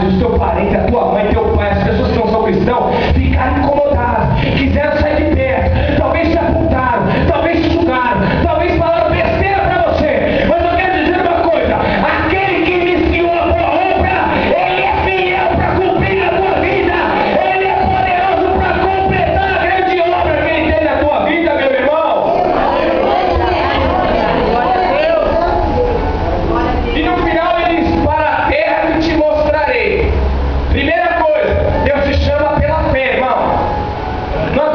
familiares, o teu parente, a tua mãe, teu pai, as pessoas que não são cristãos, ficaram incomodadas, quiseram sair de perto, talvez se apontaram, talvez se julgaram, talvez falaram besteira para você, mas eu quero dizer uma coisa: aquele que iniciou a boa obra, ele é fiel para cumprir a tua vida, ele é poderoso para completar a grande obra que ele tem na tua vida, meu irmão. E no final ele diz: para a terra que te mostrarei. Primeira coisa, Deus te chama pela fé, irmão. Não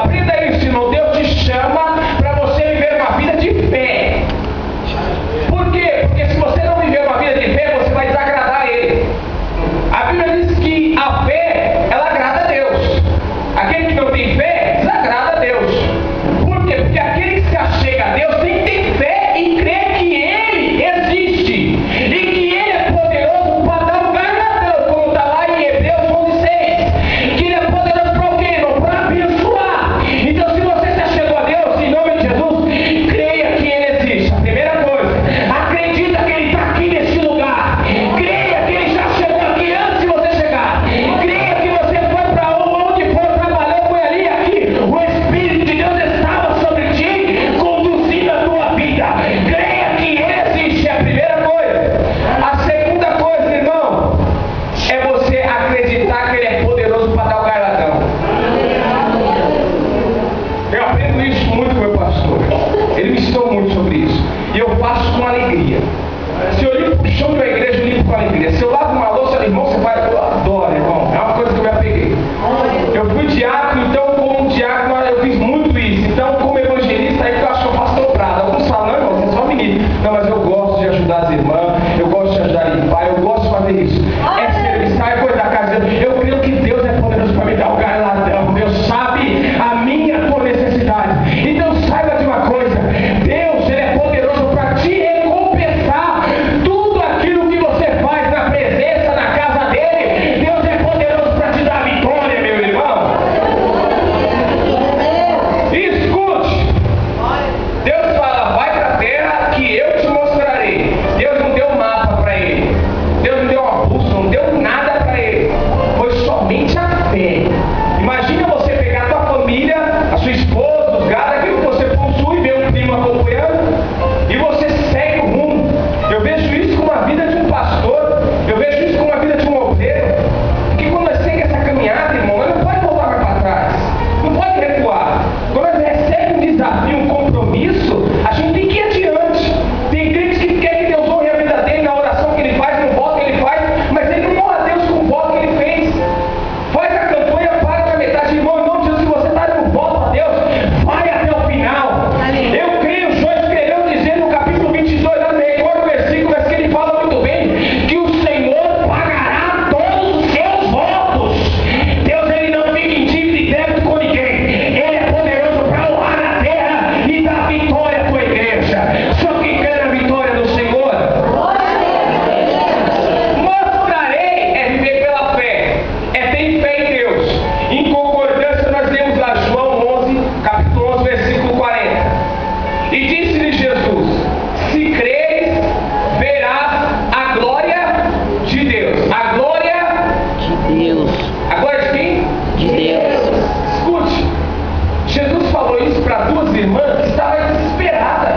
aprenda isso, irmão. Deus te chama para você viver uma vida de fé. Por quê? Porque se você não viver uma vida de fé, você vai desagradar a Ele. A Bíblia diz que a fé, ela agrada a Deus. Aquele que não tem fé, desagrada a Deus. Por quê? Porque aquele que se achega a Deus tem que ter fé e crer que Ele existe e que Ele é poderoso para dar lugar na Deus, como está lá em Hebreus 11:6, que Ele é poderoso para o quê, irmão? Para abençoar. Então, se você se achegou a Deus, em nome de Jesus, creia que Ele existe. A primeira coisa, acredita que Ele está aqui nesse lugar. Creia que Ele já chegou aqui antes de você chegar. Creia que você foi para onde for, trabalhou, foi ali e aqui. O Espírito de Deus estava sobre ti, conduzindo a tua vida. Creia que Ele existe. É a primeira coisa. A segunda coisa, irmão, é você acreditar que Ele é poderoso para dar o garladão. Eu aprendo isso muito com o meu pastor. Ele me ensinou muito sobre isso. E eu faço com alegria. Se eu limpo o chão de uma igreja, eu limpo com alegria. Se eu lavo uma louça, irmão, você vai. Eu adoro, irmão. É uma coisa que eu me apeguei. Eu fui diácono, então, como diácono, eu fiz muito isso. Então, como evangelista, aí eu acho que eu faço dobrado. Alguns falam: não, irmão, você é só menino. Não, mas eu gosto de ajudar as irmãs, eu gosto de ajudar a limpar, eu gosto de fazer isso. É serviçar, é coisa da casa. Eu creio que Deus é poderoso para me dar o garladão. Deus sabe a minha, a tua necessidade. Então, saiba de uma coisa: Deus, Ele é poderoso para te recompensar tudo aquilo que você faz na presença, na casa dEle. Deus é poderoso para te dar vitória, meu irmão. Escute, Deus fala: vai para a terra que eu te mostrarei. Deus não deu mapa para ele, Deus não deu uma bússola, não deu nada para ele, foi somente a fé. Imagina você pegar a tua família, a sua esposa, os gados, aquilo que você possui, ver um primo acompanhando, e você segue o rumo. Eu vejo isso como a vida de um pastor, eu vejo isso como a vida de um obreiro, porque quando nós seguimos essa caminhada, irmão, nós não pode voltar mais para trás, não pode recuar. Quando nós recebemos um desafio, um compromisso, a gente tem que ir adiante. Tem crentes que querem que Deus honre a vida dele na oração que ele faz, no voto que ele faz, mas ele não honra a Deus com o voto que ele fez. Faz a campanha, para na metade, irmão, em nome de Jesus. Se você está no voto a Deus, vai até o final. Eu creio, o João escreveu dizendo no capítulo 22, lá no recordo versículo, mas que ele fala muito bem, que o Senhor pagará todos os seus votos. Deus, Ele não fica em dívida e débito com ninguém. Ele é poderoso para honrar na terra e dar vitória à tua igreja. Só quem quer a vitória do Senhor. Mostrarei é viver pela fé, é ter fé em Deus. Em concordância, nós lemos lá João 11, capítulo 11, versículo 40. E disse-lhe Jesus: se creres, verás a glória de Deus. A glória De Deus. A glória de quem? De Deus. Escute, Jesus falou isso para duas irmãs que estavam desesperadas.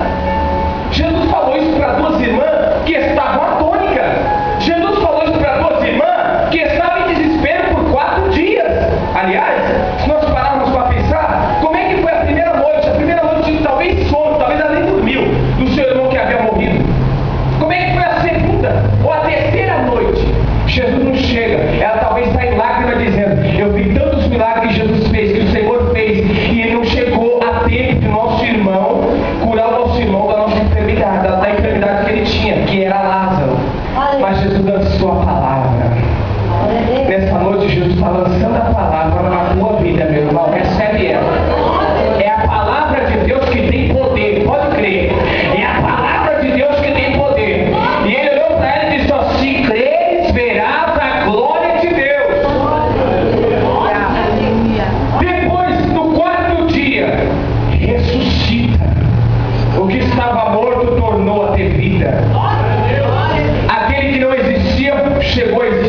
Jesus falou isso para duas irmãs que estavam atônicas. Jesus falou isso para duas irmãs que estavam em desespero por 4 dias. Aliás, se nós pararmos para pensar, como é que foi a primeira noite? A primeira noite talvez sono, talvez ela nem dormiu, do seu irmão que havia morrido. Como é que foi a segunda ou a terceira noite? Jesus não chega, ela talvez está em lágrima dizendo: eu vi tantos milagres que Jesus fez, que o Senhor fez, e Ele não chegou a tempo de nosso irmão curar o nosso irmão da nossa enfermidade, da enfermidade que ele tinha, que era Lázaro. Mas Jesus lançou a palavra. Nessa noite Jesus está lançando a palavra na tua vida, meu irmão. Recebe ela. É a palavra de Deus que tem poder, pode crer. É a palavra de Deus que tem poder. E ele olhou para ela e disse: ó, se creres, verás a glória de Deus. Depois, no 4º dia, ressuscita. O que estava morto tornou a ter vida. Aquele que não existia chegou a existir.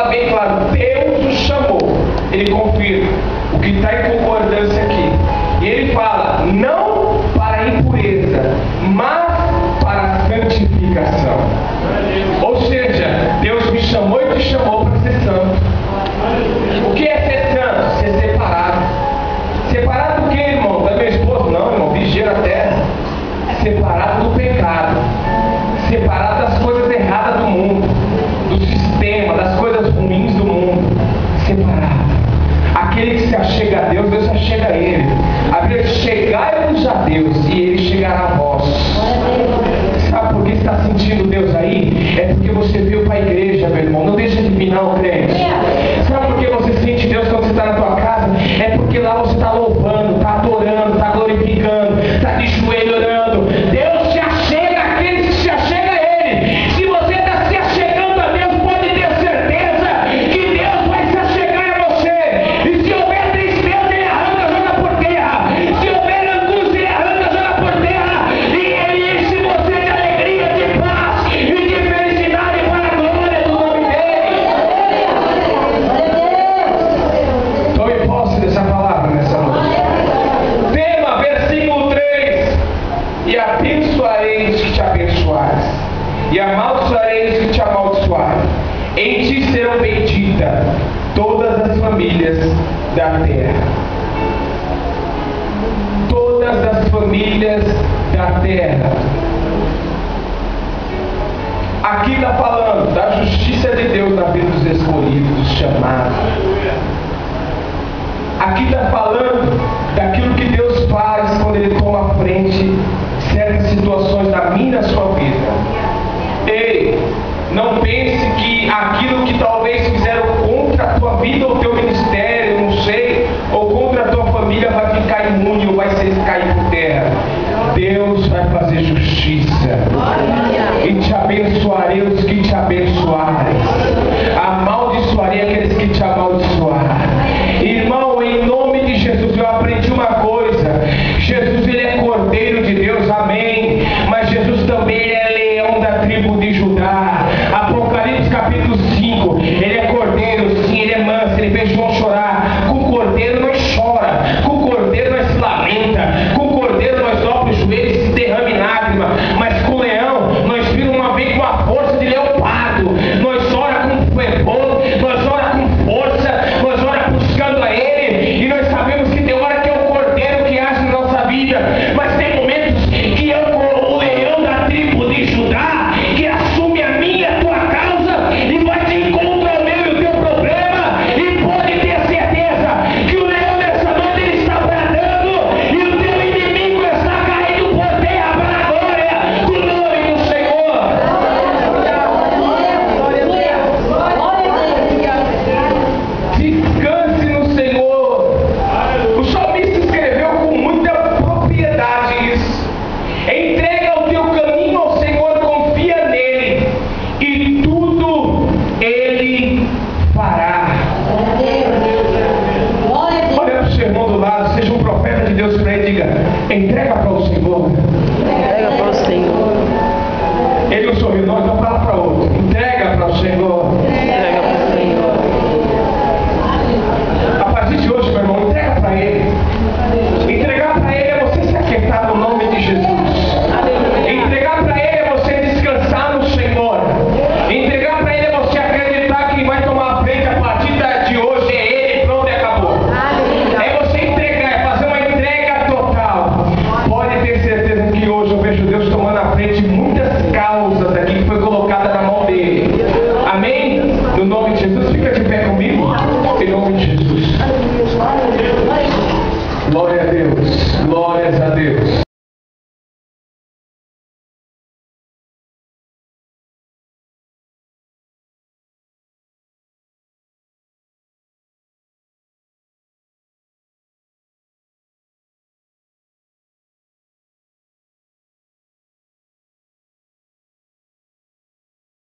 fala bem claro, Deus o chamou. Ele confirma o que está em concordância aqui. E ele fala, não para a impureza, mas para a santificação. Ou seja, Deus me chamou e te chamou para ser santo. O que é ser santo? Ser separado. Separado do que, irmão? Da minha esposa? Não, irmão, vigia a terra. Separado do pecado. Separado das coisas erradas do mundo, do sistema, das coisas ruins do mundo. Separado. Aquele que se achega a Deus, Deus se achega a ele. A Bíblia diz, chegai-vos a Deus e ele chegará a vós. Sabe por que está sentindo Deus aí? É porque você veio para a igreja, meu irmão. Não deixa de vir não, crente. Sabe por que você sente Deus quando você está na tua casa? É porque lá você está louvando, está adorando, está glorificando, está de joelho orando. Deus se achega àqueles que se achegam a ele. Se você está se achegando a Deus, pode ter certeza que Deus vai se achegar a você. E se houver tristeza, ele arranca, joga por terra. Se houver angústia, ele arranca, joga por terra. E ele enche você de alegria, de paz e de felicidade para a glória do nome dele. Tome posse dessa palavra nessa noite. Tema, versículo 3. E abençoareis que te abençoares, e amaldiçoareis que te amaldiçoarem. Em ti serão benditas todas as famílias da terra. Todas as famílias da terra. Aqui está falando da justiça de Deus na vida dos escolhidos, dos chamados. Aqui está falando daquilo que Deus faz quando Ele toma à frente certas situações da minha e da sua vida. Ei, não pense que aquilo que talvez fizeram contra a tua vida ou teu ministério, não sei, ou contra a tua família vai ficar imune ou vai ser cair por terra. Deus vai fazer justiça. E te abençoarei os que te abençoarem. Amaldiçoarei aqueles que te amaldiçoarem. Irmão, em nome de Jesus, eu aprendi uma coisa. Jesus, ele é Cordeiro de Deus, amém. Mas Jesus também é leão da tribo de Judá. Apocalipse capítulo 5. Ele é Cordeiro, sim, ele é manso. Ele fez João chorar. Com Cordeiro nós chora. Com Cordeiro nós se lamenta. Com Cordeiro nós dobra os joelhos e se derrama em lágrima.